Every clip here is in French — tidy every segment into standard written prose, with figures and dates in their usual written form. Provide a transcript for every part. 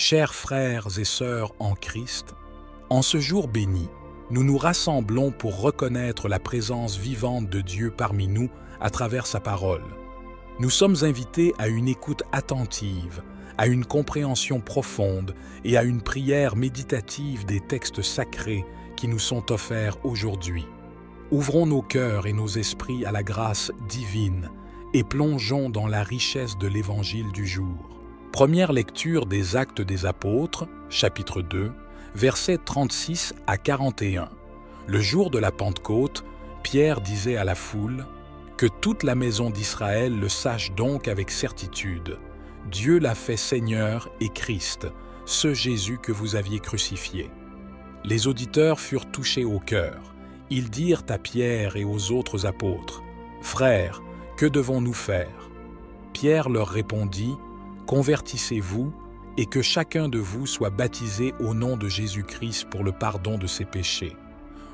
Chers frères et sœurs en Christ, en ce jour béni, nous nous rassemblons pour reconnaître la présence vivante de Dieu parmi nous à travers sa parole. Nous sommes invités à une écoute attentive, à une compréhension profonde et à une prière méditative des textes sacrés qui nous sont offerts aujourd'hui. Ouvrons nos cœurs et nos esprits à la grâce divine et plongeons dans la richesse de l'Évangile du jour. Première lecture des Actes des Apôtres, chapitre 2, versets 36 à 41. Le jour de la Pentecôte, Pierre disait à la foule « Que toute la maison d'Israël le sache donc avec certitude. Dieu l'a fait Seigneur et Christ, ce Jésus que vous aviez crucifié. » Les auditeurs furent touchés au cœur. Ils dirent à Pierre et aux autres apôtres « Frères, que devons-nous faire ?» Pierre leur répondit « Convertissez-vous et que chacun de vous soit baptisé au nom de Jésus-Christ pour le pardon de ses péchés.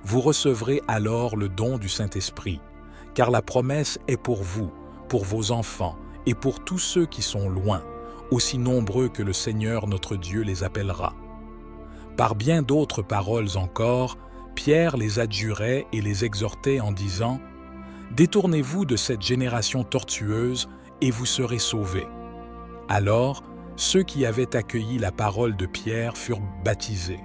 Vous recevrez alors le don du Saint-Esprit, car la promesse est pour vous, pour vos enfants et pour tous ceux qui sont loin, aussi nombreux que le Seigneur notre Dieu les appellera. » Par bien d'autres paroles encore, Pierre les adjurait et les exhortait en disant « Détournez-vous de cette génération tortueuse et vous serez sauvés. » Alors, ceux qui avaient accueilli la parole de Pierre furent baptisés.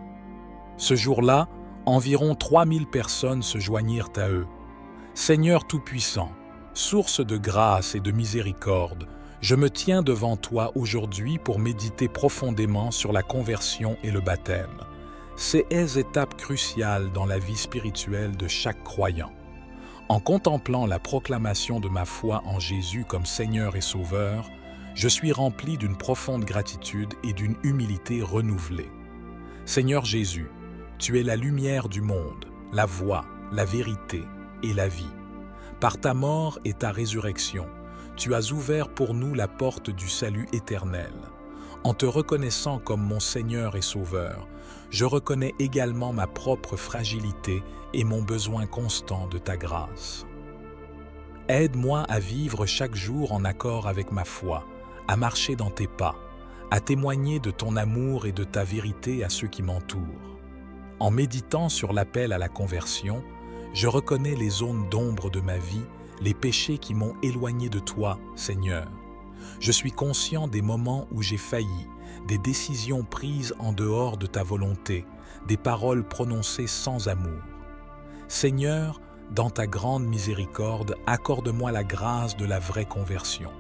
Ce jour-là, environ 3000 personnes se joignirent à eux. Seigneur Tout-Puissant, source de grâce et de miséricorde, je me tiens devant toi aujourd'hui pour méditer profondément sur la conversion et le baptême. Ces étapes cruciales dans la vie spirituelle de chaque croyant. En contemplant la proclamation de ma foi en Jésus comme Seigneur et Sauveur, je suis rempli d'une profonde gratitude et d'une humilité renouvelée. Seigneur Jésus, tu es la lumière du monde, la voie, la vérité et la vie. Par ta mort et ta résurrection, tu as ouvert pour nous la porte du salut éternel. En te reconnaissant comme mon Seigneur et Sauveur, je reconnais également ma propre fragilité et mon besoin constant de ta grâce. Aide-moi à vivre chaque jour en accord avec ma foi, à marcher dans tes pas, à témoigner de ton amour et de ta vérité à ceux qui m'entourent. En méditant sur l'appel à la conversion, je reconnais les zones d'ombre de ma vie, les péchés qui m'ont éloigné de toi, Seigneur. Je suis conscient des moments où j'ai failli, des décisions prises en dehors de ta volonté, des paroles prononcées sans amour. Seigneur, dans ta grande miséricorde, accorde-moi la grâce de la vraie conversion.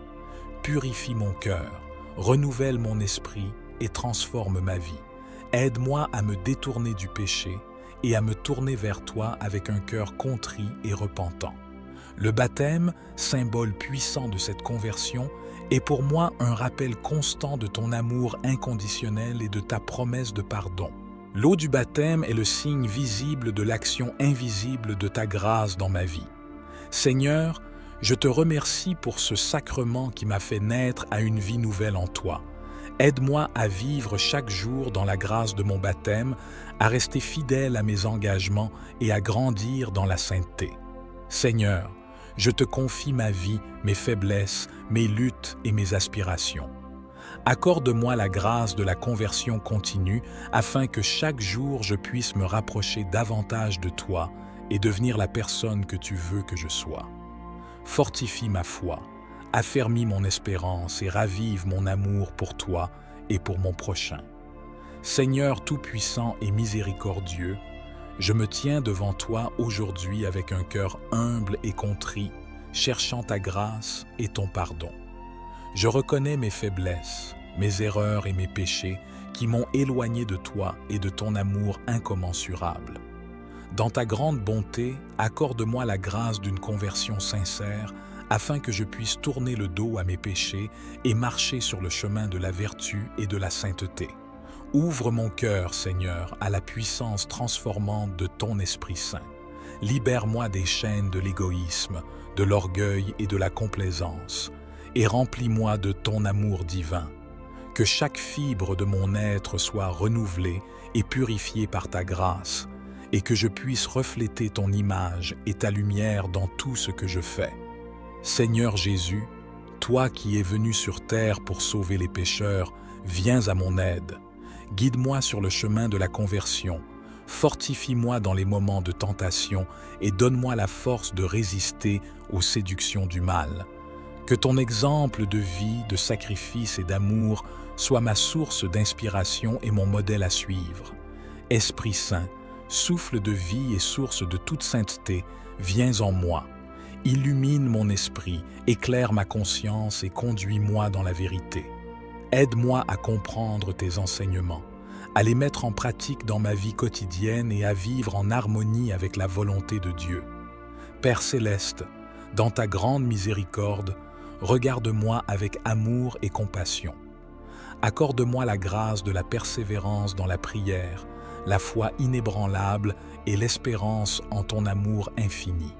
Purifie mon cœur, renouvelle mon esprit et transforme ma vie. Aide-moi à me détourner du péché et à me tourner vers toi avec un cœur contrit et repentant. Le baptême, symbole puissant de cette conversion, est pour moi un rappel constant de ton amour inconditionnel et de ta promesse de pardon. L'eau du baptême est le signe visible de l'action invisible de ta grâce dans ma vie. Seigneur, je te remercie pour ce sacrement qui m'a fait naître à une vie nouvelle en toi. Aide-moi à vivre chaque jour dans la grâce de mon baptême, à rester fidèle à mes engagements et à grandir dans la sainteté. Seigneur, je te confie ma vie, mes faiblesses, mes luttes et mes aspirations. Accorde-moi la grâce de la conversion continue afin que chaque jour je puisse me rapprocher davantage de toi et devenir la personne que tu veux que je sois. Fortifie ma foi, affermis mon espérance et ravive mon amour pour toi et pour mon prochain. Seigneur Tout-Puissant et miséricordieux, je me tiens devant toi aujourd'hui avec un cœur humble et contrit, cherchant ta grâce et ton pardon. Je reconnais mes faiblesses, mes erreurs et mes péchés qui m'ont éloigné de toi et de ton amour incommensurable. Dans ta grande bonté, accorde-moi la grâce d'une conversion sincère afin que je puisse tourner le dos à mes péchés et marcher sur le chemin de la vertu et de la sainteté. Ouvre mon cœur, Seigneur, à la puissance transformante de ton Esprit Saint. Libère-moi des chaînes de l'égoïsme, de l'orgueil et de la complaisance, et remplis-moi de ton amour divin. Que chaque fibre de mon être soit renouvelée et purifiée par ta grâce, et que je puisse refléter ton image et ta lumière dans tout ce que je fais. Seigneur Jésus, toi qui es venu sur terre pour sauver les pécheurs, viens à mon aide. Guide-moi sur le chemin de la conversion. Fortifie-moi dans les moments de tentation et donne-moi la force de résister aux séductions du mal. Que ton exemple de vie, de sacrifice et d'amour soit ma source d'inspiration et mon modèle à suivre. Esprit Saint, souffle de vie et source de toute sainteté, viens en moi. Illumine mon esprit, éclaire ma conscience et conduis-moi dans la vérité. Aide-moi à comprendre tes enseignements, à les mettre en pratique dans ma vie quotidienne et à vivre en harmonie avec la volonté de Dieu. Père céleste, dans ta grande miséricorde, regarde-moi avec amour et compassion. Accorde-moi la grâce de la persévérance dans la prière, la foi inébranlable et l'espérance en ton amour infini.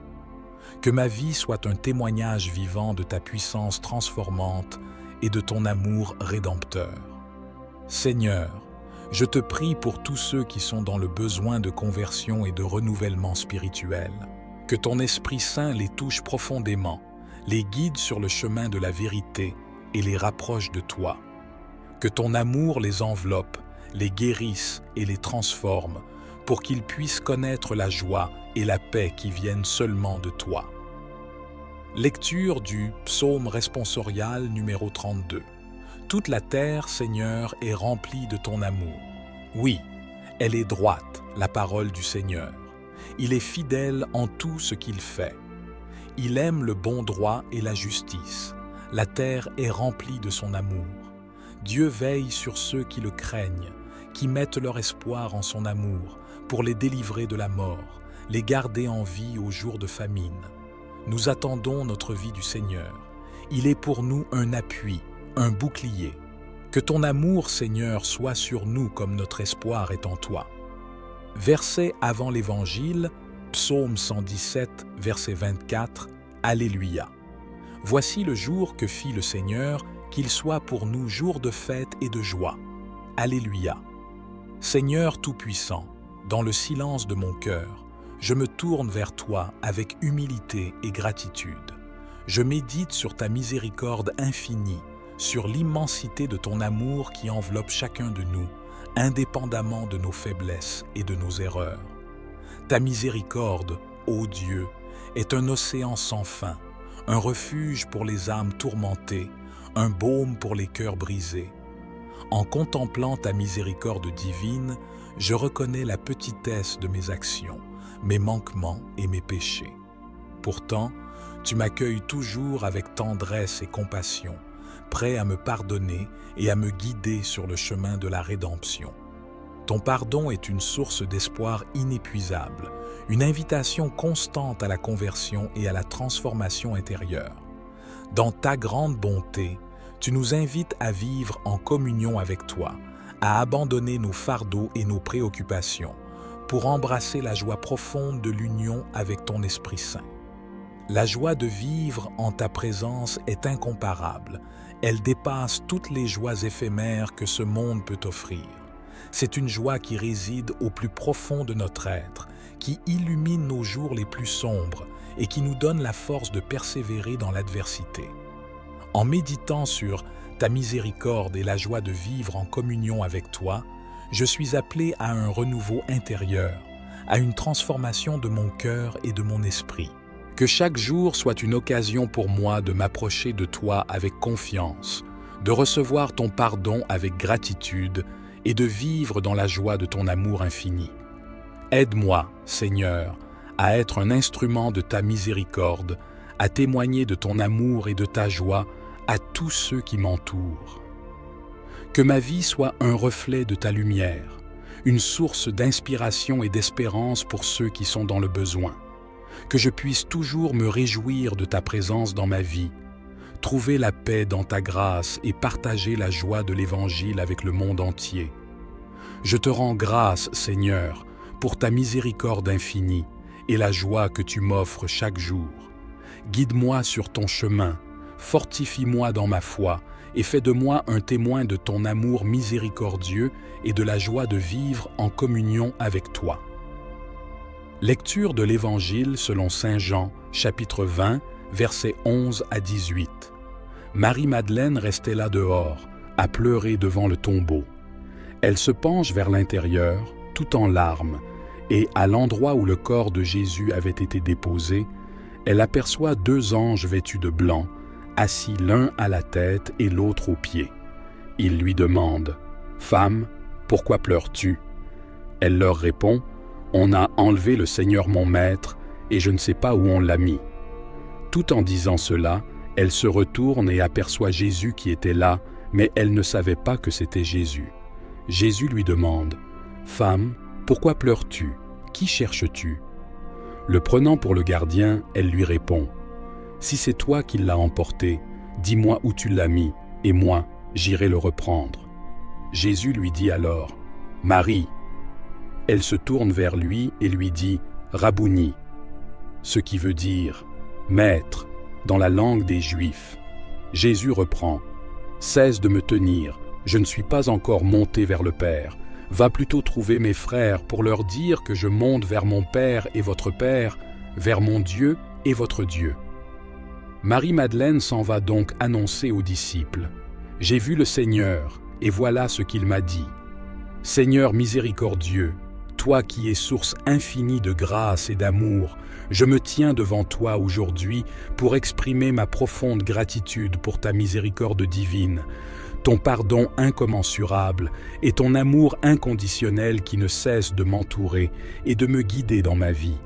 Que ma vie soit un témoignage vivant de ta puissance transformante et de ton amour rédempteur. Seigneur, je te prie pour tous ceux qui sont dans le besoin de conversion et de renouvellement spirituel. Que ton Esprit Saint les touche profondément, les guide sur le chemin de la vérité et les rapproche de toi. Que ton amour les enveloppe, les guérisse et les transforme, pour qu'ils puissent connaître la joie et la paix qui viennent seulement de toi. Lecture du psaume responsorial numéro 32. Toute la terre, Seigneur, est remplie de ton amour. Oui, elle est droite, la parole du Seigneur. Il est fidèle en tout ce qu'il fait. Il aime le bon droit et la justice. La terre est remplie de son amour. Dieu veille sur ceux qui le craignent, qui mettent leur espoir en son amour, pour les délivrer de la mort, les garder en vie au jour de famine. Nous attendons notre vie du Seigneur. Il est pour nous un appui, un bouclier. Que ton amour, Seigneur, soit sur nous comme notre espoir est en toi. Verset avant l'Évangile, Psaume 117, verset 24, Alléluia. Voici le jour que fit le Seigneur, qu'il soit pour nous jour de fête et de joie. Alléluia. Seigneur Tout-Puissant, dans le silence de mon cœur, je me tourne vers toi avec humilité et gratitude. Je médite sur ta miséricorde infinie, sur l'immensité de ton amour qui enveloppe chacun de nous, indépendamment de nos faiblesses et de nos erreurs. Ta miséricorde, ô Dieu, est un océan sans fin, un refuge pour les âmes tourmentées, un baume pour les cœurs brisés. En contemplant ta miséricorde divine, je reconnais la petitesse de mes actions, mes manquements et mes péchés. Pourtant, tu m'accueilles toujours avec tendresse et compassion, prêt à me pardonner et à me guider sur le chemin de la rédemption. Ton pardon est une source d'espoir inépuisable, une invitation constante à la conversion et à la transformation intérieure. Dans ta grande bonté, tu nous invites à vivre en communion avec toi, à abandonner nos fardeaux et nos préoccupations, pour embrasser la joie profonde de l'union avec ton Esprit Saint. La joie de vivre en ta présence est incomparable. Elle dépasse toutes les joies éphémères que ce monde peut offrir. C'est une joie qui réside au plus profond de notre être, qui illumine nos jours les plus sombres et qui nous donne la force de persévérer dans l'adversité. En méditant sur ta miséricorde et la joie de vivre en communion avec toi, je suis appelé à un renouveau intérieur, à une transformation de mon cœur et de mon esprit. Que chaque jour soit une occasion pour moi de m'approcher de toi avec confiance, de recevoir ton pardon avec gratitude et de vivre dans la joie de ton amour infini. Aide-moi, Seigneur, à être un instrument de ta miséricorde, à témoigner de ton amour et de ta joie à tous ceux qui m'entourent. Que ma vie soit un reflet de ta lumière, une source d'inspiration et d'espérance pour ceux qui sont dans le besoin. Que je puisse toujours me réjouir de ta présence dans ma vie, trouver la paix dans ta grâce et partager la joie de l'Évangile avec le monde entier. Je te rends grâce, Seigneur, pour ta miséricorde infinie et la joie que tu m'offres chaque jour. Guide-moi sur ton chemin, fortifie-moi dans ma foi et fais de moi un témoin de ton amour miséricordieux et de la joie de vivre en communion avec toi. Lecture de l'Évangile selon saint Jean, chapitre 20, versets 11 à 18. Marie-Madeleine restait là dehors, à pleurer devant le tombeau. Elle se penche vers l'intérieur, tout en larmes, et à l'endroit où le corps de Jésus avait été déposé, elle aperçoit 2 anges vêtus de blanc, assis l'un à la tête et l'autre aux pieds. Ils lui demandent « Femme, pourquoi pleures-tu » Elle leur répond « On a enlevé le Seigneur mon Maître, et je ne sais pas où on l'a mis. » Tout en disant cela, elle se retourne et aperçoit Jésus qui était là, mais elle ne savait pas que c'était Jésus. Jésus lui demande « Femme, pourquoi pleures-tu? Qui cherches-tu » Le prenant pour le gardien, elle lui répond « Si c'est toi qui l'as emporté, dis-moi où tu l'as mis, et moi, j'irai le reprendre. » Jésus lui dit alors « Marie !» Elle se tourne vers lui et lui dit « Rabouni !» ce qui veut dire « Maître » dans la langue des Juifs. Jésus reprend « Cesse de me tenir, je ne suis pas encore monté vers le Père. Va plutôt trouver mes frères pour leur dire que je monte vers mon Père et votre Père, vers mon Dieu et votre Dieu. » Marie-Madeleine s'en va donc annoncer aux disciples « J'ai vu le Seigneur, et voilà ce qu'il m'a dit. Seigneur miséricordieux, toi qui es source infinie de grâce et d'amour, je me tiens devant toi aujourd'hui pour exprimer ma profonde gratitude pour ta miséricorde divine, ton pardon incommensurable et ton amour inconditionnel qui ne cesse de m'entourer et de me guider dans ma vie.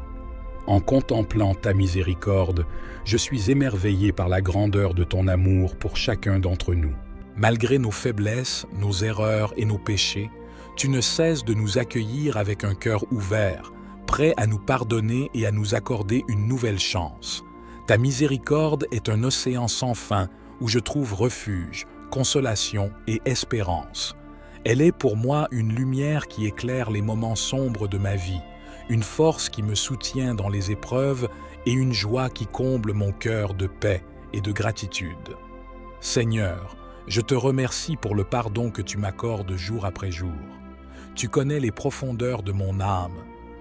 En contemplant ta miséricorde, je suis émerveillé par la grandeur de ton amour pour chacun d'entre nous. Malgré nos faiblesses, nos erreurs et nos péchés, tu ne cesses de nous accueillir avec un cœur ouvert, prêt à nous pardonner et à nous accorder une nouvelle chance. Ta miséricorde est un océan sans fin où je trouve refuge, consolation et espérance. Elle est pour moi une lumière qui éclaire les moments sombres de ma vie, une force qui me soutient dans les épreuves et une joie qui comble mon cœur de paix et de gratitude. Seigneur, je te remercie pour le pardon que tu m'accordes jour après jour. Tu connais les profondeurs de mon âme,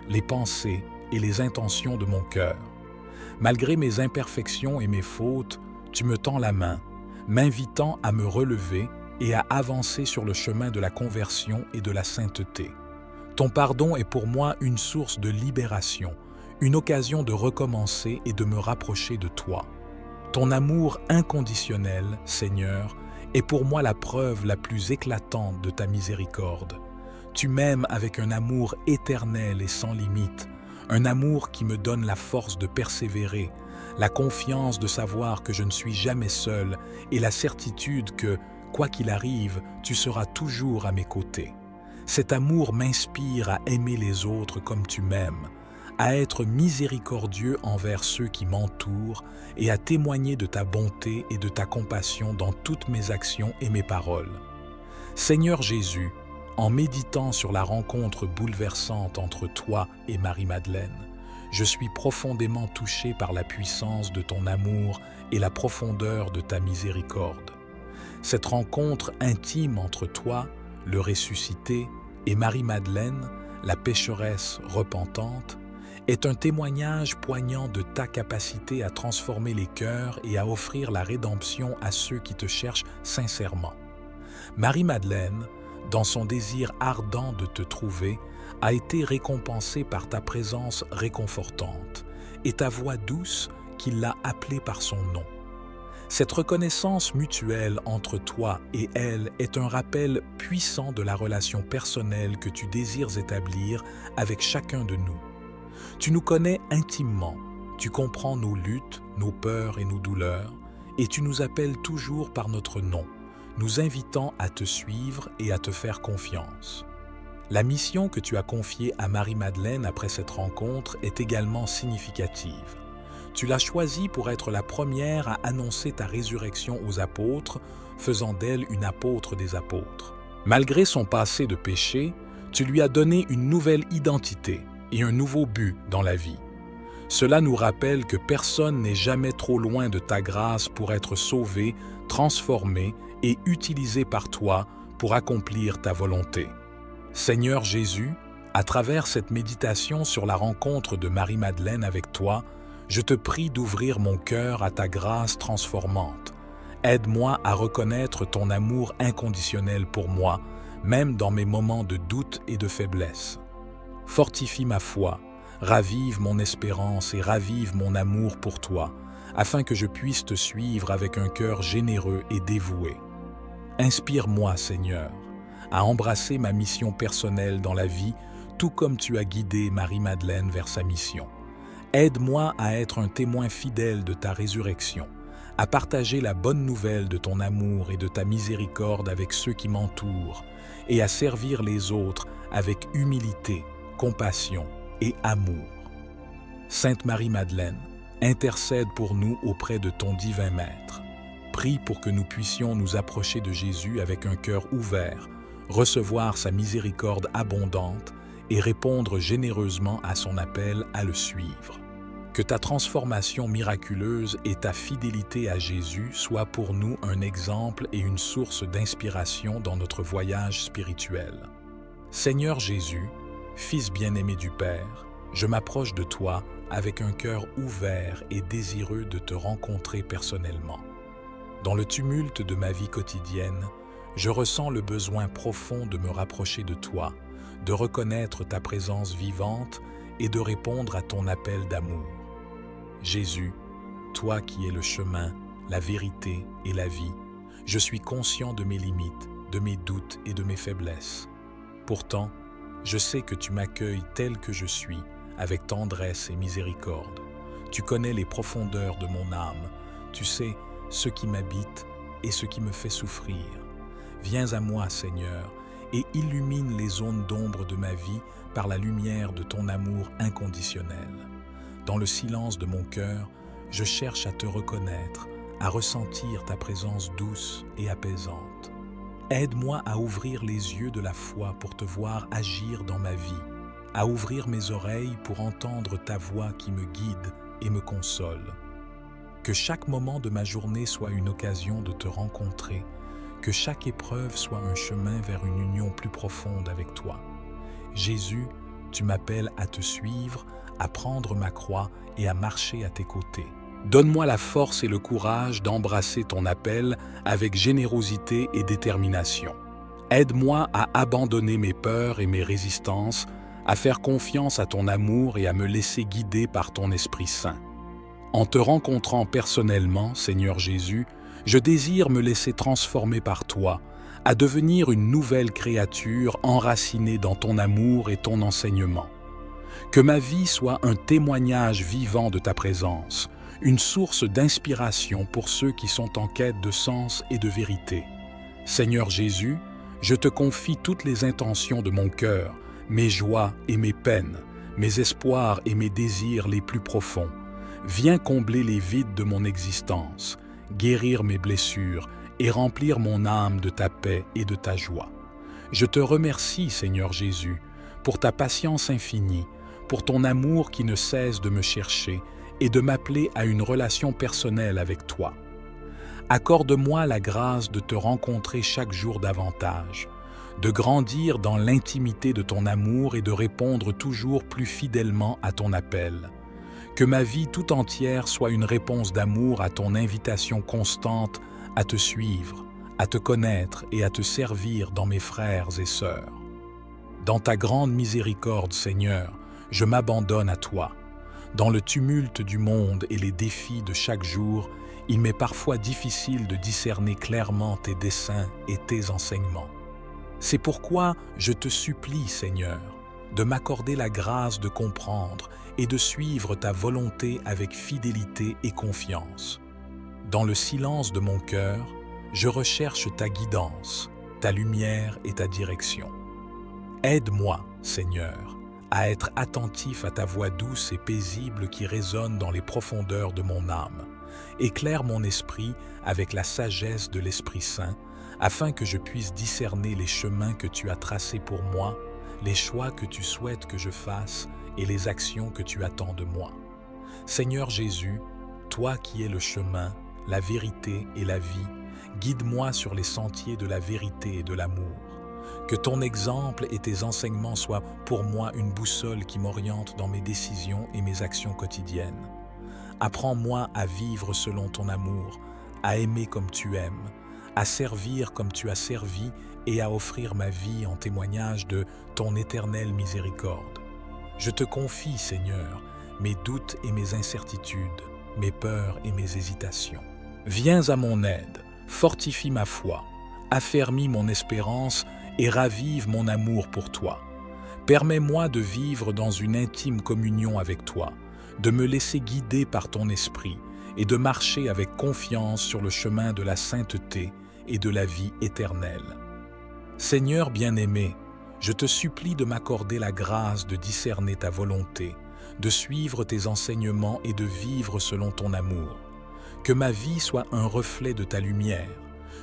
les pensées et les intentions de mon cœur. Malgré mes imperfections et mes fautes, tu me tends la main, m'invitant à me relever et à avancer sur le chemin de la conversion et de la sainteté. Ton pardon est pour moi une source de libération, une occasion de recommencer et de me rapprocher de toi. Ton amour inconditionnel, Seigneur, est pour moi la preuve la plus éclatante de ta miséricorde. Tu m'aimes avec un amour éternel et sans limite, un amour qui me donne la force de persévérer, la confiance de savoir que je ne suis jamais seul et la certitude que, quoi qu'il arrive, tu seras toujours à mes côtés. Cet amour m'inspire à aimer les autres comme tu m'aimes, à être miséricordieux envers ceux qui m'entourent et à témoigner de ta bonté et de ta compassion dans toutes mes actions et mes paroles. Seigneur Jésus, en méditant sur la rencontre bouleversante entre toi et Marie-Madeleine, je suis profondément touché par la puissance de ton amour et la profondeur de ta miséricorde. Cette rencontre intime entre toi, le ressuscité, et Marie-Madeleine, la pécheresse repentante, est un témoignage poignant de ta capacité à transformer les cœurs et à offrir la rédemption à ceux qui te cherchent sincèrement. Marie-Madeleine, dans son désir ardent de te trouver, a été récompensée par ta présence réconfortante et ta voix douce qui l'a appelée par son nom. Cette reconnaissance mutuelle entre toi et elle est un rappel puissant de la relation personnelle que tu désires établir avec chacun de nous. Tu nous connais intimement, tu comprends nos luttes, nos peurs et nos douleurs, et tu nous appelles toujours par notre nom, nous invitant à te suivre et à te faire confiance. La mission que tu as confiée à Marie-Madeleine après cette rencontre est également significative. Tu l'as choisie pour être la première à annoncer ta résurrection aux apôtres, faisant d'elle une apôtre des apôtres. Malgré son passé de péché, tu lui as donné une nouvelle identité et un nouveau but dans la vie. Cela nous rappelle que personne n'est jamais trop loin de ta grâce pour être sauvé, transformé et utilisé par toi pour accomplir ta volonté. Seigneur Jésus, à travers cette méditation sur la rencontre de Marie-Madeleine avec toi, je te prie d'ouvrir mon cœur à ta grâce transformante. Aide-moi à reconnaître ton amour inconditionnel pour moi, même dans mes moments de doute et de faiblesse. Fortifie ma foi, ravive mon espérance et ravive mon amour pour toi, afin que je puisse te suivre avec un cœur généreux et dévoué. Inspire-moi, Seigneur, à embrasser ma mission personnelle dans la vie, tout comme tu as guidé Marie-Madeleine vers sa mission. Aide-moi à être un témoin fidèle de ta résurrection, à partager la bonne nouvelle de ton amour et de ta miséricorde avec ceux qui m'entourent, et à servir les autres avec humilité, compassion et amour. Sainte Marie-Madeleine, intercède pour nous auprès de ton divin Maître. Prie pour que nous puissions nous approcher de Jésus avec un cœur ouvert, recevoir sa miséricorde abondante et répondre généreusement à son appel à le suivre. Que ta transformation miraculeuse et ta fidélité à Jésus soient pour nous un exemple et une source d'inspiration dans notre voyage spirituel. Seigneur Jésus, Fils bien-aimé du Père, je m'approche de toi avec un cœur ouvert et désireux de te rencontrer personnellement. Dans le tumulte de ma vie quotidienne, je ressens le besoin profond de me rapprocher de toi, de reconnaître ta présence vivante et de répondre à ton appel d'amour. Jésus, toi qui es le chemin, la vérité et la vie, je suis conscient de mes limites, de mes doutes et de mes faiblesses. Pourtant, je sais que tu m'accueilles tel que je suis, avec tendresse et miséricorde. Tu connais les profondeurs de mon âme, tu sais ce qui m'habite et ce qui me fait souffrir. Viens à moi, Seigneur, et illumine les zones d'ombre de ma vie par la lumière de ton amour inconditionnel. Dans le silence de mon cœur, je cherche à te reconnaître, à ressentir ta présence douce et apaisante. Aide-moi à ouvrir les yeux de la foi pour te voir agir dans ma vie, à ouvrir mes oreilles pour entendre ta voix qui me guide et me console. Que chaque moment de ma journée soit une occasion de te rencontrer, que chaque épreuve soit un chemin vers une union plus profonde avec toi. Jésus, tu m'appelles à te suivre, à prendre ma croix et à marcher à tes côtés. Donne-moi la force et le courage d'embrasser ton appel avec générosité et détermination. Aide-moi à abandonner mes peurs et mes résistances, à faire confiance à ton amour et à me laisser guider par ton Esprit Saint. En te rencontrant personnellement, Seigneur Jésus, je désire me laisser transformer par toi, à devenir une nouvelle créature enracinée dans ton amour et ton enseignement. Que ma vie soit un témoignage vivant de ta présence, une source d'inspiration pour ceux qui sont en quête de sens et de vérité. Seigneur Jésus, je te confie toutes les intentions de mon cœur, mes joies et mes peines, mes espoirs et mes désirs les plus profonds. Viens combler les vides de mon existence, guérir mes blessures et remplir mon âme de ta paix et de ta joie. Je te remercie, Seigneur Jésus, pour ta patience infinie, pour ton amour qui ne cesse de me chercher et de m'appeler à une relation personnelle avec toi. Accorde-moi la grâce de te rencontrer chaque jour davantage, de grandir dans l'intimité de ton amour et de répondre toujours plus fidèlement à ton appel. Que ma vie tout entière soit une réponse d'amour à ton invitation constante à te suivre, à te connaître et à te servir dans mes frères et sœurs. Dans ta grande miséricorde, Seigneur, je m'abandonne à toi. Dans le tumulte du monde et les défis de chaque jour, il m'est parfois difficile de discerner clairement tes desseins et tes enseignements. C'est pourquoi je te supplie, Seigneur, de m'accorder la grâce de comprendre et de suivre ta volonté avec fidélité et confiance. Dans le silence de mon cœur, je recherche ta guidance, ta lumière et ta direction. Aide-moi, Seigneur, à être attentif à ta voix douce et paisible qui résonne dans les profondeurs de mon âme. Éclaire mon esprit avec la sagesse de l'Esprit Saint, afin que je puisse discerner les chemins que tu as tracés pour moi, les choix que tu souhaites que je fasse et les actions que tu attends de moi. Seigneur Jésus, toi qui es le chemin, la vérité et la vie, guide-moi sur les sentiers de la vérité et de l'amour. Que ton exemple et tes enseignements soient pour moi une boussole qui m'oriente dans mes décisions et mes actions quotidiennes. Apprends-moi à vivre selon ton amour, à aimer comme tu aimes, à servir comme tu as servi et à offrir ma vie en témoignage de ton éternelle miséricorde. Je te confie, Seigneur, mes doutes et mes incertitudes, mes peurs et mes hésitations. Viens à mon aide, fortifie ma foi, affermis mon espérance et ravive mon amour pour toi. Permets-moi de vivre dans une intime communion avec toi, de me laisser guider par ton esprit et de marcher avec confiance sur le chemin de la sainteté et de la vie éternelle. Seigneur bien-aimé, je te supplie de m'accorder la grâce de discerner ta volonté, de suivre tes enseignements et de vivre selon ton amour. Que ma vie soit un reflet de ta lumière,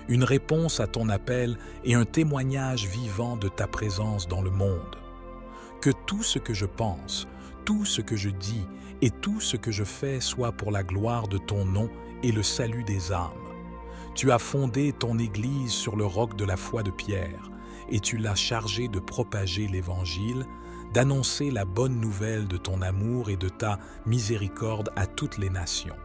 une réponse à ton appel et un témoignage vivant de ta présence dans le monde. Que tout ce que je pense, tout ce que je dis et tout ce que je fais soit pour la gloire de ton nom et le salut des âmes. Tu as fondé ton Église sur le roc de la foi de Pierre, et tu l'as chargé de propager l'Évangile, d'annoncer la bonne nouvelle de ton amour et de ta miséricorde à toutes les nations.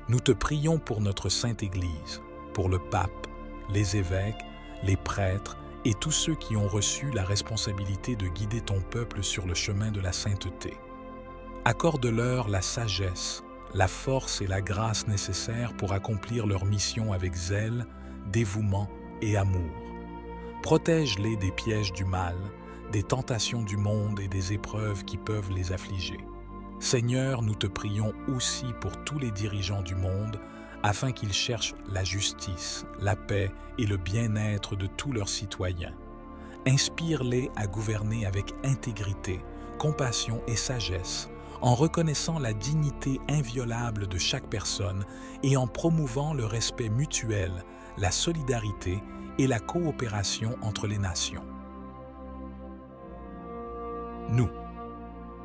Nous te prions pour notre Sainte Église, pour le pape, les évêques, les prêtres et tous ceux qui ont reçu la responsabilité de guider ton peuple sur le chemin de la sainteté. Accorde-leur la sagesse, la force et la grâce nécessaires pour accomplir leur mission avec zèle, dévouement et amour. Protège-les des pièges du mal, des tentations du monde et des épreuves qui peuvent les affliger. Seigneur, nous te prions aussi pour tous les dirigeants du monde, afin qu'ils cherchent la justice, la paix et le bien-être de tous leurs citoyens. Inspire-les à gouverner avec intégrité, compassion et sagesse, en reconnaissant la dignité inviolable de chaque personne et en promouvant le respect mutuel, la solidarité et la coopération entre les nations. Nous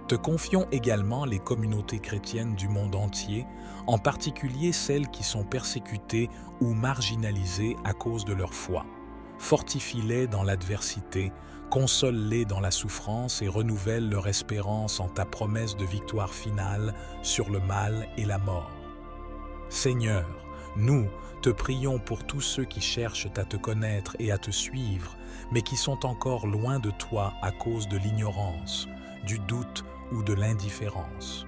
te confions également les communautés chrétiennes du monde entier, en particulier celles qui sont persécutées ou marginalisées à cause de leur foi. Fortifie-les dans l'adversité, console-les dans la souffrance et renouvelle leur espérance en ta promesse de victoire finale sur le mal et la mort. Seigneur, nous te prions pour tous ceux qui cherchent à te connaître et à te suivre, mais qui sont encore loin de toi à cause de l'ignorance, du doute ou de l'indifférence.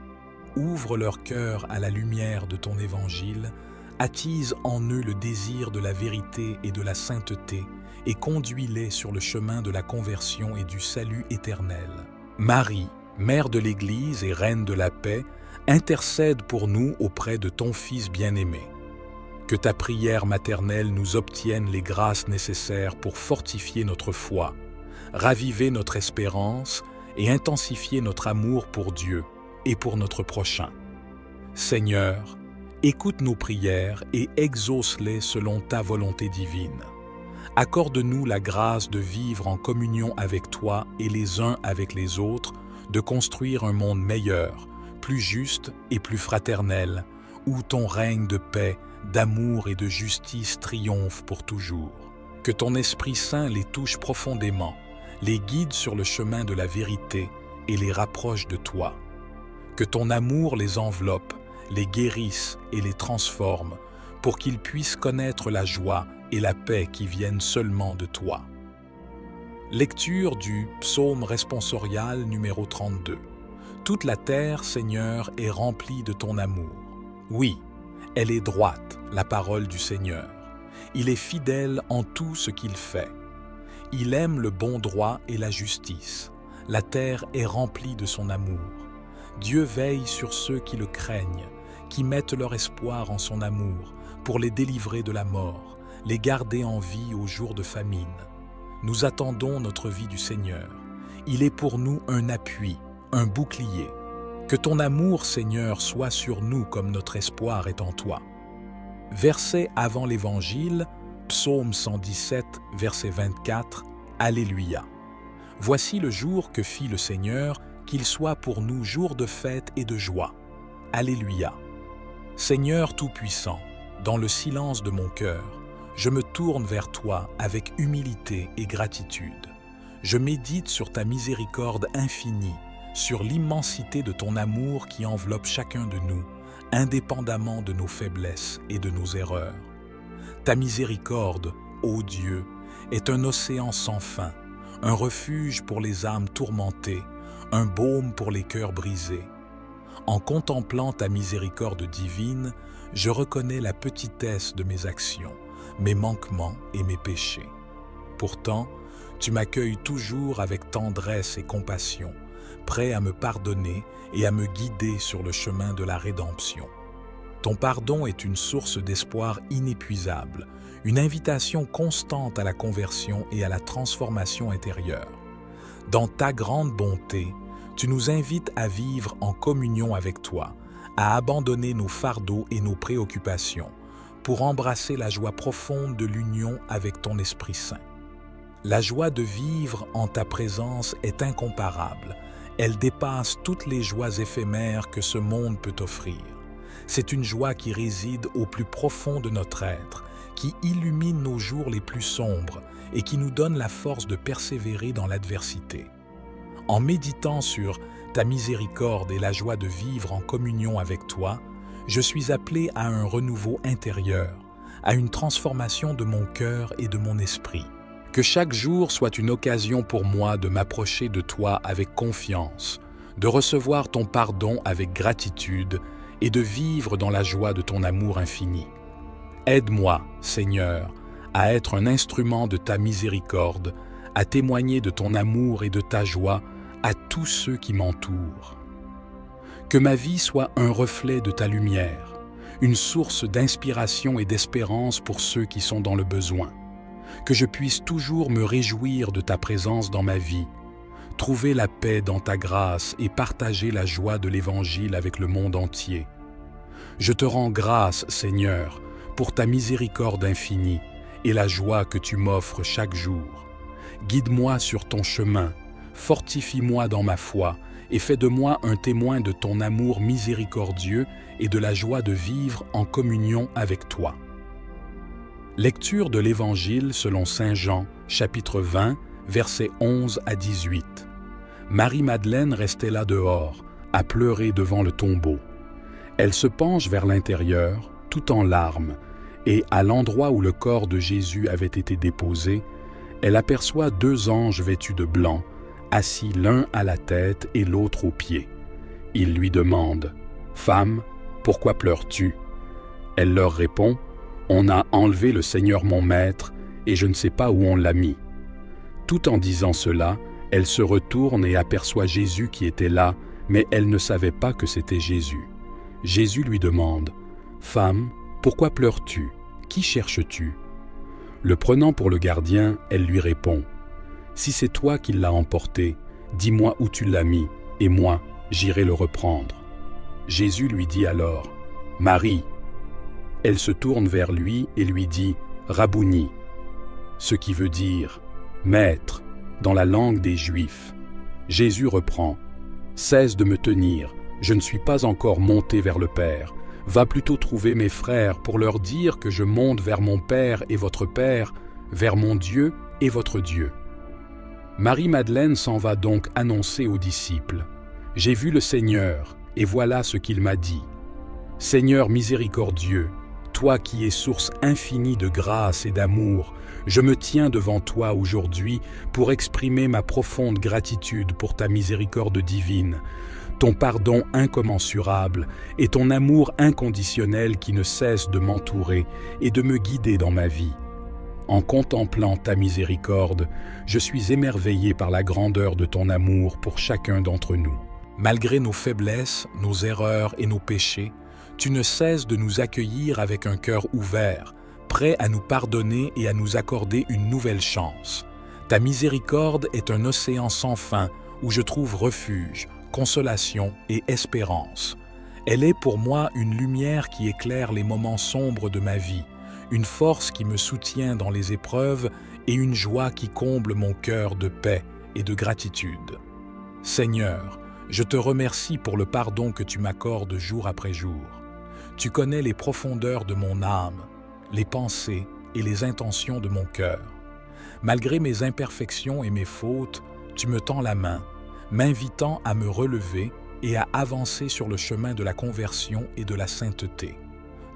Ouvre leur cœur à la lumière de ton évangile, attise en eux le désir de la vérité et de la sainteté, et conduis-les sur le chemin de la conversion et du salut éternel. Marie, Mère de l'Église et Reine de la paix, intercède pour nous auprès de ton Fils bien-aimé. Que ta prière maternelle nous obtienne les grâces nécessaires pour fortifier notre foi, raviver notre espérance et intensifier notre amour pour Dieu et pour notre prochain. Seigneur, écoute nos prières et exauce-les selon ta volonté divine. Accorde-nous la grâce de vivre en communion avec toi et les uns avec les autres, de construire un monde meilleur, plus juste et plus fraternel, où ton règne de paix, d'amour et de justice triomphe pour toujours. Que ton Esprit Saint les touche profondément, les guide sur le chemin de la vérité et les rapproche de toi. Que ton amour les enveloppe, les guérisse et les transforme, pour qu'ils puissent connaître la joie et la paix qui viennent seulement de toi. Lecture du psaume responsorial numéro 32. Toute la terre, Seigneur, est remplie de ton amour. Oui, elle est droite, la parole du Seigneur. Il est fidèle en tout ce qu'il fait. Il aime le bon droit et la justice. La terre est remplie de son amour. Dieu veille sur ceux qui le craignent, qui mettent leur espoir en son amour, pour les délivrer de la mort, les garder en vie au jour de famine. Nous attendons notre vie du Seigneur. Il est pour nous un appui, un bouclier. Que ton amour, Seigneur, soit sur nous comme notre espoir est en toi. Verset avant l'Évangile, Psaume 117, verset 24, Alléluia. Voici le jour que fit le Seigneur, qu'il soit pour nous jour de fête et de joie. Alléluia. Seigneur Tout-Puissant, dans le silence de mon cœur, je me tourne vers toi avec humilité et gratitude. Je médite sur ta miséricorde infinie, sur l'immensité de ton amour qui enveloppe chacun de nous, indépendamment de nos faiblesses et de nos erreurs. Ta miséricorde, ô Dieu, est un océan sans fin, un refuge pour les âmes tourmentées, un baume pour les cœurs brisés. En contemplant ta miséricorde divine, je reconnais la petitesse de mes actions, mes manquements et mes péchés. Pourtant, tu m'accueilles toujours avec tendresse et compassion, prêt à me pardonner et à me guider sur le chemin de la rédemption. Ton pardon est une source d'espoir inépuisable, une invitation constante à la conversion et à la transformation intérieure. Dans ta grande bonté, tu nous invites à vivre en communion avec toi, à abandonner nos fardeaux et nos préoccupations, pour embrasser la joie profonde de l'union avec ton Esprit Saint. La joie de vivre en ta présence est incomparable. Elle dépasse toutes les joies éphémères que ce monde peut offrir. C'est une joie qui réside au plus profond de notre être, qui illumine nos jours les plus sombres et qui nous donne la force de persévérer dans l'adversité. En méditant sur ta miséricorde et la joie de vivre en communion avec toi, je suis appelé à un renouveau intérieur, à une transformation de mon cœur et de mon esprit. Que chaque jour soit une occasion pour moi de m'approcher de toi avec confiance, de recevoir ton pardon avec gratitude et de vivre dans la joie de ton amour infini. Aide-moi, Seigneur, à être un instrument de ta miséricorde, à témoigner de ton amour et de ta joie à tous ceux qui m'entourent. Que ma vie soit un reflet de ta lumière, une source d'inspiration et d'espérance pour ceux qui sont dans le besoin. Que je puisse toujours me réjouir de ta présence dans ma vie, trouver la paix dans ta grâce et partager la joie de l'Évangile avec le monde entier. Je te rends grâce, Seigneur, pour ta miséricorde infinie et la joie que tu m'offres chaque jour. Guide-moi sur ton chemin, fortifie-moi dans ma foi et fais de moi un témoin de ton amour miséricordieux et de la joie de vivre en communion avec toi. Lecture de l'Évangile selon saint Jean, chapitre 20, versets 11 à 18. Marie-Madeleine restait là dehors, à pleurer devant le tombeau. Elle se penche vers l'intérieur, tout en larmes, et à l'endroit où le corps de Jésus avait été déposé, elle aperçoit 2 anges vêtus de blanc, assis l'un à la tête et l'autre aux pieds. Ils lui demandent « Femme, pourquoi pleures-tu » Elle leur répond « On a enlevé le Seigneur mon Maître, et je ne sais pas où on l'a mis. » Tout en disant cela, elle se retourne et aperçoit Jésus qui était là, mais elle ne savait pas que c'était Jésus. Jésus lui demande « Femme, pourquoi pleures-tu? Qui cherches-tu » Le prenant pour le gardien, elle lui répond « Si c'est toi qui l'as emporté, dis-moi où tu l'as mis, et moi, j'irai le reprendre. » Jésus lui dit alors « Marie !» Elle se tourne vers lui et lui dit « Rabouni !» ce qui veut dire « Maître » dans la langue des Juifs. Jésus reprend « Cesse de me tenir, je ne suis pas encore monté vers le Père. Va plutôt trouver mes frères pour leur dire que je monte vers mon Père et votre Père, vers mon Dieu et votre Dieu. » Marie-Madeleine s'en va donc annoncer aux disciples « J'ai vu le Seigneur, et voilà ce qu'il m'a dit. Seigneur miséricordieux, toi qui es source infinie de grâce et d'amour, je me tiens devant toi aujourd'hui pour exprimer ma profonde gratitude pour ta miséricorde divine, ton pardon incommensurable et ton amour inconditionnel qui ne cesse de m'entourer et de me guider dans ma vie. En contemplant ta miséricorde, je suis émerveillé par la grandeur de ton amour pour chacun d'entre nous. Malgré nos faiblesses, nos erreurs et nos péchés, tu ne cesses de nous accueillir avec un cœur ouvert, prêt à nous pardonner et à nous accorder une nouvelle chance. Ta miséricorde est un océan sans fin où je trouve refuge, consolation et espérance. Elle est pour moi une lumière qui éclaire les moments sombres de ma vie, une force qui me soutient dans les épreuves et une joie qui comble mon cœur de paix et de gratitude. Seigneur, je te remercie pour le pardon que tu m'accordes jour après jour. Tu connais les profondeurs de mon âme, les pensées et les intentions de mon cœur. Malgré mes imperfections et mes fautes, tu me tends la main, m'invitant à me relever et à avancer sur le chemin de la conversion et de la sainteté.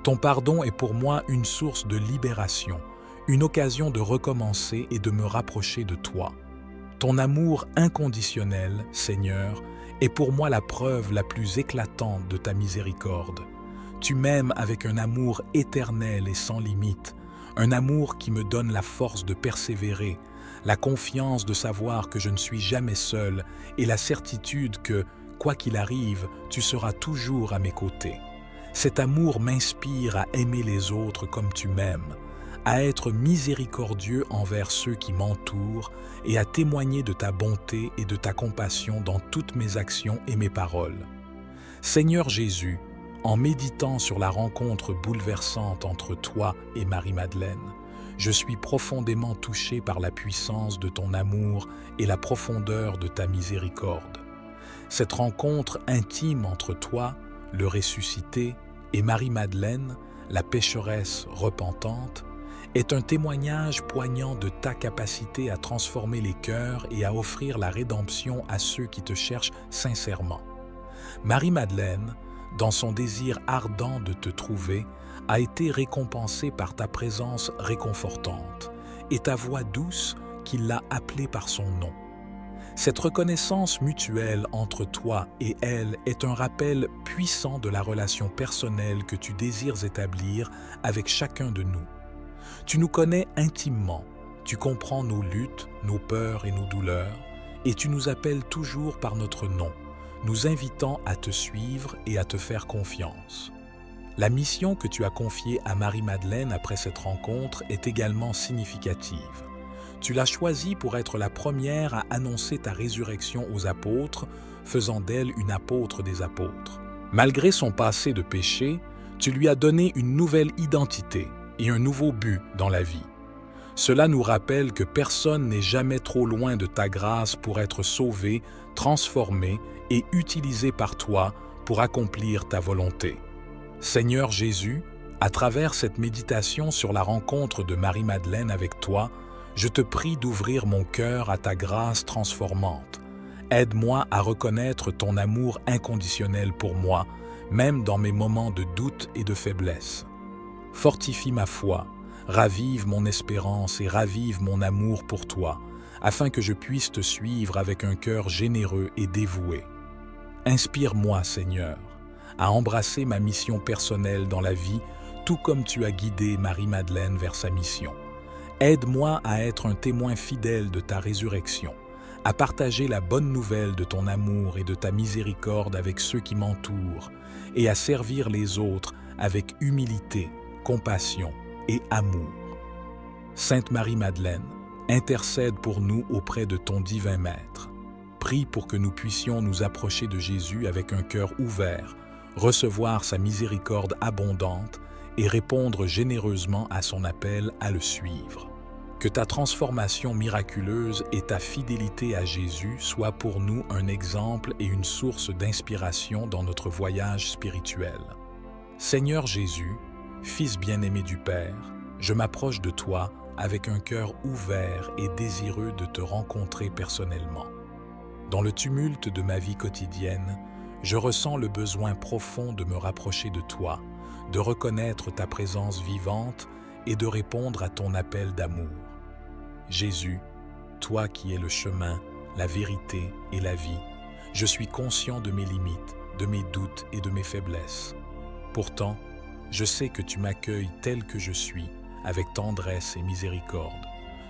Ton pardon est pour moi une source de libération, une occasion de recommencer et de me rapprocher de toi. Ton amour inconditionnel, Seigneur, est pour moi la preuve la plus éclatante de ta miséricorde. Tu m'aimes avec un amour éternel et sans limite, un amour qui me donne la force de persévérer, la confiance de savoir que je ne suis jamais seul et la certitude que, quoi qu'il arrive, tu seras toujours à mes côtés. Cet amour m'inspire à aimer les autres comme tu m'aimes, à être miséricordieux envers ceux qui m'entourent et à témoigner de ta bonté et de ta compassion dans toutes mes actions et mes paroles. Seigneur Jésus, en méditant sur la rencontre bouleversante entre toi et Marie-Madeleine, je suis profondément touché par la puissance de ton amour et la profondeur de ta miséricorde. Cette rencontre intime entre toi, le ressuscité, et Marie-Madeleine, la pécheresse repentante, est un témoignage poignant de ta capacité à transformer les cœurs et à offrir la rédemption à ceux qui te cherchent sincèrement. Marie-Madeleine, dans son désir ardent de te trouver, a été récompensée par ta présence réconfortante et ta voix douce qui l'a appelée par son nom. Cette reconnaissance mutuelle entre toi et elle est un rappel puissant de la relation personnelle que tu désires établir avec chacun de nous. Tu nous connais intimement, tu comprends nos luttes, nos peurs et nos douleurs, et tu nous appelles toujours par notre nom, nous invitant à te suivre et à te faire confiance. La mission que tu as confiée à Marie-Madeleine après cette rencontre est également significative. Tu l'as choisie pour être la première à annoncer ta résurrection aux apôtres, faisant d'elle une apôtre des apôtres. Malgré son passé de péché, tu lui as donné une nouvelle identité et un nouveau but dans la vie. Cela nous rappelle que personne n'est jamais trop loin de ta grâce pour être sauvé, transformé et utilisé par toi pour accomplir ta volonté. Seigneur Jésus, à travers cette méditation sur la rencontre de Marie-Madeleine avec toi, je te prie d'ouvrir mon cœur à ta grâce transformante. Aide-moi à reconnaître ton amour inconditionnel pour moi, même dans mes moments de doute et de faiblesse. Fortifie ma foi, ravive mon espérance et ravive mon amour pour toi, afin que je puisse te suivre avec un cœur généreux et dévoué. Inspire-moi, Seigneur, à embrasser ma mission personnelle dans la vie, tout comme tu as guidé Marie-Madeleine vers sa mission. Aide-moi à être un témoin fidèle de ta résurrection, à partager la bonne nouvelle de ton amour et de ta miséricorde avec ceux qui m'entourent, et à servir les autres avec humilité, compassion et amour. Sainte Marie-Madeleine, intercède pour nous auprès de ton divin Maître. Prie pour que nous puissions nous approcher de Jésus avec un cœur ouvert, recevoir sa miséricorde abondante et répondre généreusement à son appel à le suivre. Que ta transformation miraculeuse et ta fidélité à Jésus soient pour nous un exemple et une source d'inspiration dans notre voyage spirituel. Seigneur Jésus, Fils bien-aimé du Père, je m'approche de toi avec un cœur ouvert et désireux de te rencontrer personnellement. Dans le tumulte de ma vie quotidienne, je ressens le besoin profond de me rapprocher de toi, de reconnaître ta présence vivante et de répondre à ton appel d'amour. Jésus, toi qui es le chemin, la vérité et la vie, je suis conscient de mes limites, de mes doutes et de mes faiblesses. Pourtant, je sais que tu m'accueilles tel que je suis, avec tendresse et miséricorde.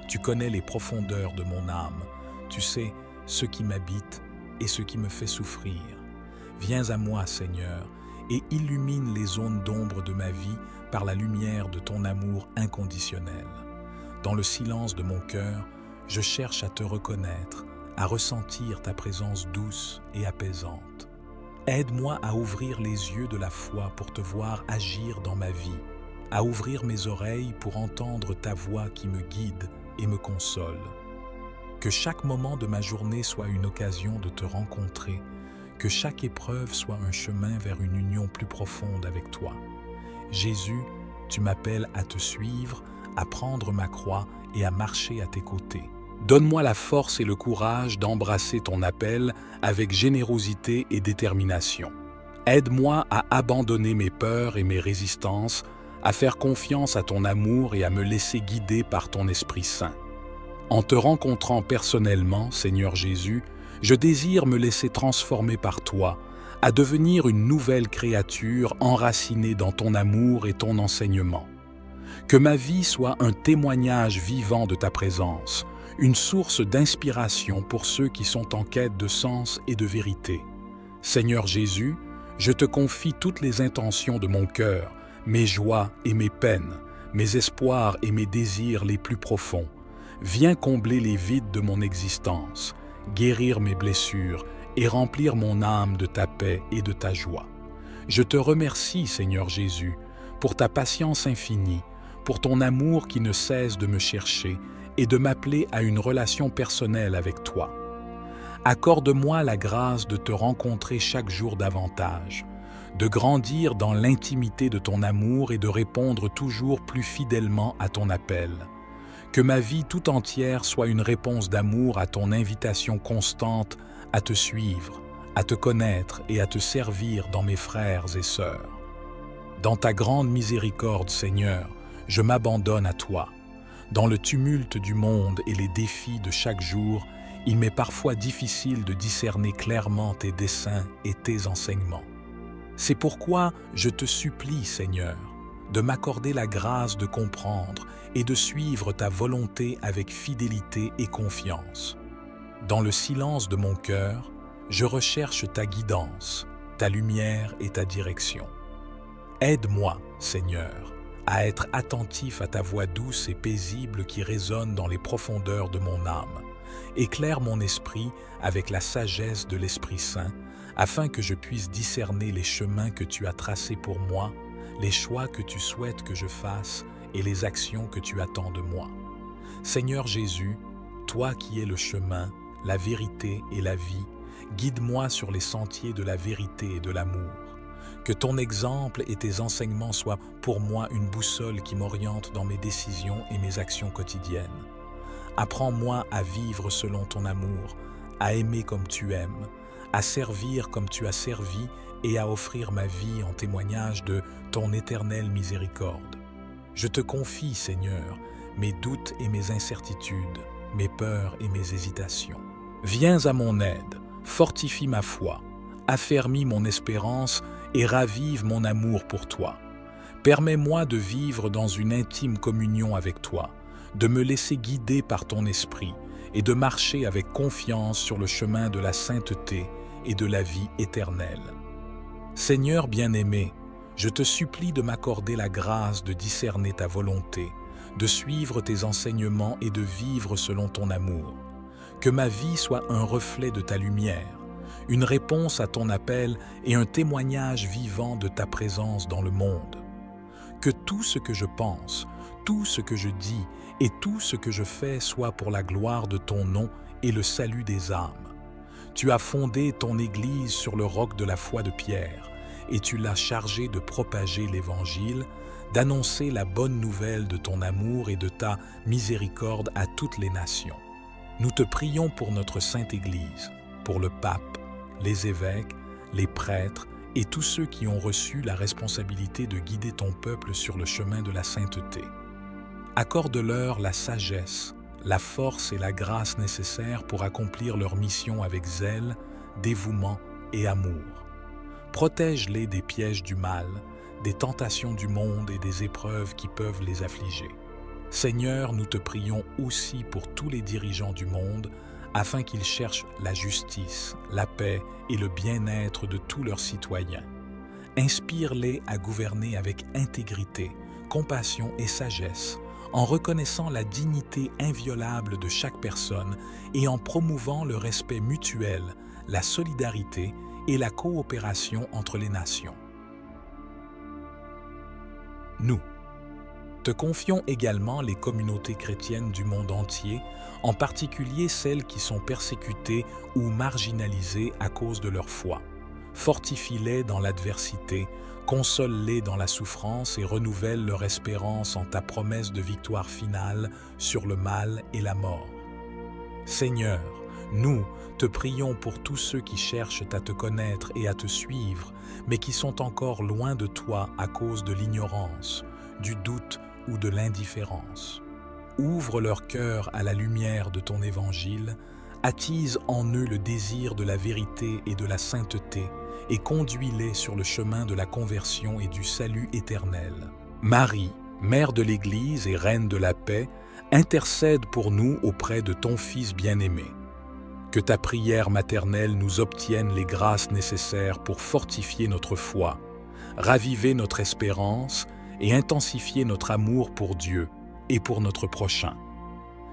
Tu connais les profondeurs de mon âme, tu sais ce qui m'habite et ce qui me fait souffrir. Viens à moi, Seigneur, et illumine les zones d'ombre de ma vie par la lumière de ton amour inconditionnel. Dans le silence de mon cœur, je cherche à te reconnaître, à ressentir ta présence douce et apaisante. Aide-moi à ouvrir les yeux de la foi pour te voir agir dans ma vie, à ouvrir mes oreilles pour entendre ta voix qui me guide et me console. Que chaque moment de ma journée soit une occasion de te rencontrer, que chaque épreuve soit un chemin vers une union plus profonde avec toi. Jésus, tu m'appelles à te suivre, à prendre ma croix et à marcher à tes côtés. Donne-moi la force et le courage d'embrasser ton appel avec générosité et détermination. Aide-moi à abandonner mes peurs et mes résistances à faire confiance à ton amour et à me laisser guider par ton Esprit Saint. En te rencontrant personnellement, Seigneur Jésus, je désire me laisser transformer par toi, à devenir une nouvelle créature enracinée dans ton amour et ton enseignement. Que ma vie soit un témoignage vivant de ta présence, une source d'inspiration pour ceux qui sont en quête de sens et de vérité. Seigneur Jésus, je te confie toutes les intentions de mon cœur, mes joies et mes peines, mes espoirs et mes désirs les plus profonds. Viens combler les vides de mon existence, guérir mes blessures et remplir mon âme de ta paix et de ta joie. Je te remercie, Seigneur Jésus, pour ta patience infinie, pour ton amour qui ne cesse de me chercher et de m'appeler à une relation personnelle avec toi. Accorde-moi la grâce de te rencontrer chaque jour davantage, de grandir dans l'intimité de ton amour et de répondre toujours plus fidèlement à ton appel. Que ma vie tout entière soit une réponse d'amour à ton invitation constante à te suivre, à te connaître et à te servir dans mes frères et sœurs. Dans ta grande miséricorde, Seigneur, je m'abandonne à toi. Dans le tumulte du monde et les défis de chaque jour, il m'est parfois difficile de discerner clairement tes desseins et tes enseignements. C'est pourquoi je te supplie, Seigneur, de m'accorder la grâce de comprendre et de suivre ta volonté avec fidélité et confiance. Dans le silence de mon cœur, je recherche ta guidance, ta lumière et ta direction. Aide-moi, Seigneur, à être attentif à ta voix douce et paisible qui résonne dans les profondeurs de mon âme. Éclaire mon esprit avec la sagesse de l'Esprit Saint, afin que je puisse discerner les chemins que tu as tracés pour moi, les choix que tu souhaites que je fasse et les actions que tu attends de moi. Seigneur Jésus, toi qui es le chemin, la vérité et la vie, guide-moi sur les sentiers de la vérité et de l'amour. Que ton exemple et tes enseignements soient pour moi une boussole qui m'oriente dans mes décisions et mes actions quotidiennes. Apprends-moi à vivre selon ton amour, à aimer comme tu aimes, à servir comme tu as servi et à offrir ma vie en témoignage de ton éternelle miséricorde. Je te confie, Seigneur, mes doutes et mes incertitudes, mes peurs et mes hésitations. Viens à mon aide, fortifie ma foi, affermis mon espérance et ravive mon amour pour toi. Permets-moi de vivre dans une intime communion avec toi, de me laisser guider par ton esprit et de marcher avec confiance sur le chemin de la sainteté et de la vie éternelle. Seigneur bien-aimé, je te supplie de m'accorder la grâce de discerner ta volonté, de suivre tes enseignements et de vivre selon ton amour. Que ma vie soit un reflet de ta lumière, une réponse à ton appel et un témoignage vivant de ta présence dans le monde. Que tout ce que je pense, tout ce que je dis et tout ce que je fais soit pour la gloire de ton nom et le salut des âmes. Tu as fondé ton Église sur le roc de la foi de Pierre, et tu l'as chargé de propager l'Évangile, d'annoncer la bonne nouvelle de ton amour et de ta miséricorde à toutes les nations. Nous te prions pour notre Sainte Église, pour le pape, les évêques, les prêtres et tous ceux qui ont reçu la responsabilité de guider ton peuple sur le chemin de la sainteté. Accorde-leur la sagesse, la force et la grâce nécessaires pour accomplir leur mission avec zèle, dévouement et amour. Protège-les des pièges du mal, des tentations du monde et des épreuves qui peuvent les affliger. Seigneur, nous te prions aussi pour tous les dirigeants du monde, afin qu'ils cherchent la justice, la paix et le bien-être de tous leurs citoyens. Inspire-les à gouverner avec intégrité, compassion et sagesse, en reconnaissant la dignité inviolable de chaque personne et en promouvant le respect mutuel, la solidarité et la coopération entre les nations. Nous te confions également les communautés chrétiennes du monde entier, en particulier celles qui sont persécutées ou marginalisées à cause de leur foi. Fortifie-les dans l'adversité, console-les dans la souffrance et renouvelle leur espérance en ta promesse de victoire finale sur le mal et la mort. Seigneur, nous te prions pour tous ceux qui cherchent à te connaître et à te suivre, mais qui sont encore loin de toi à cause de l'ignorance, du doute ou de l'indifférence. Ouvre leur cœur à la lumière de ton évangile, attise en eux le désir de la vérité et de la sainteté, et conduis-les sur le chemin de la conversion et du salut éternel. Marie, Mère de l'Église et Reine de la paix, intercède pour nous auprès de ton Fils bien-aimé. Que ta prière maternelle nous obtienne les grâces nécessaires pour fortifier notre foi, raviver notre espérance et intensifier notre amour pour Dieu et pour notre prochain.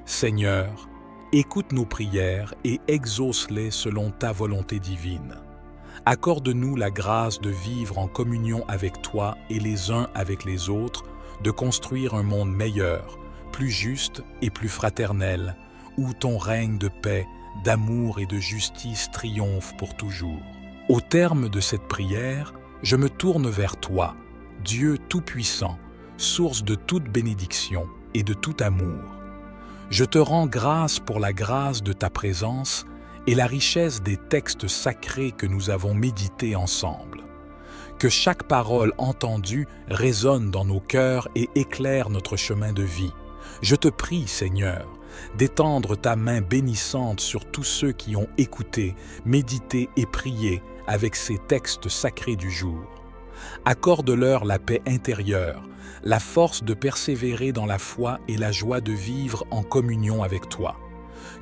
Seigneur, écoute nos prières et exauce-les selon ta volonté divine. Accorde-nous la grâce de vivre en communion avec toi et les uns avec les autres, de construire un monde meilleur, plus juste et plus fraternel, où ton règne de paix, d'amour et de justice triomphe pour toujours. Au terme de cette prière, je me tourne vers toi, Dieu Tout-Puissant, source de toute bénédiction et de tout amour. Je te rends grâce pour la grâce de ta présence et la richesse des textes sacrés que nous avons médités ensemble. Que chaque parole entendue résonne dans nos cœurs et éclaire notre chemin de vie. Je te prie, Seigneur, d'étendre ta main bénissante sur tous ceux qui ont écouté, médité et prié avec ces textes sacrés du jour. Accorde-leur la paix intérieure, la force de persévérer dans la foi et la joie de vivre en communion avec toi.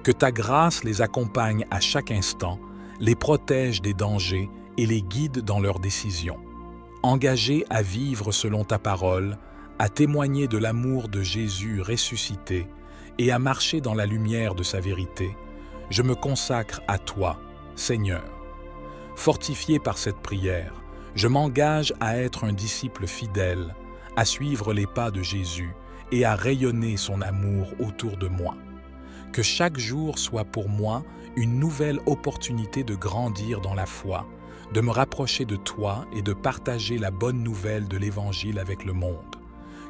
Que ta grâce les accompagne à chaque instant, les protège des dangers et les guide dans leurs décisions. Engagés à vivre selon ta parole, à témoigner de l'amour de Jésus ressuscité et à marcher dans la lumière de sa vérité, je me consacre à toi, Seigneur. Fortifié par cette prière, je m'engage à être un disciple fidèle, à suivre les pas de Jésus et à rayonner son amour autour de moi. Que chaque jour soit pour moi une nouvelle opportunité de grandir dans la foi, de me rapprocher de toi et de partager la bonne nouvelle de l'Évangile avec le monde.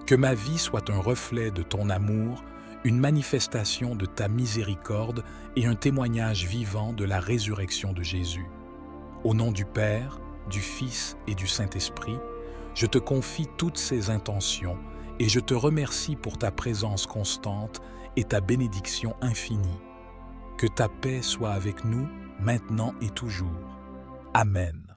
Que ma vie soit un reflet de ton amour, une manifestation de ta miséricorde et un témoignage vivant de la résurrection de Jésus. Au nom du Père, du Fils et du Saint-Esprit, je te confie toutes ces intentions et je te remercie pour ta présence constante et ta bénédiction infinie. Que ta paix soit avec nous, maintenant et toujours. Amen.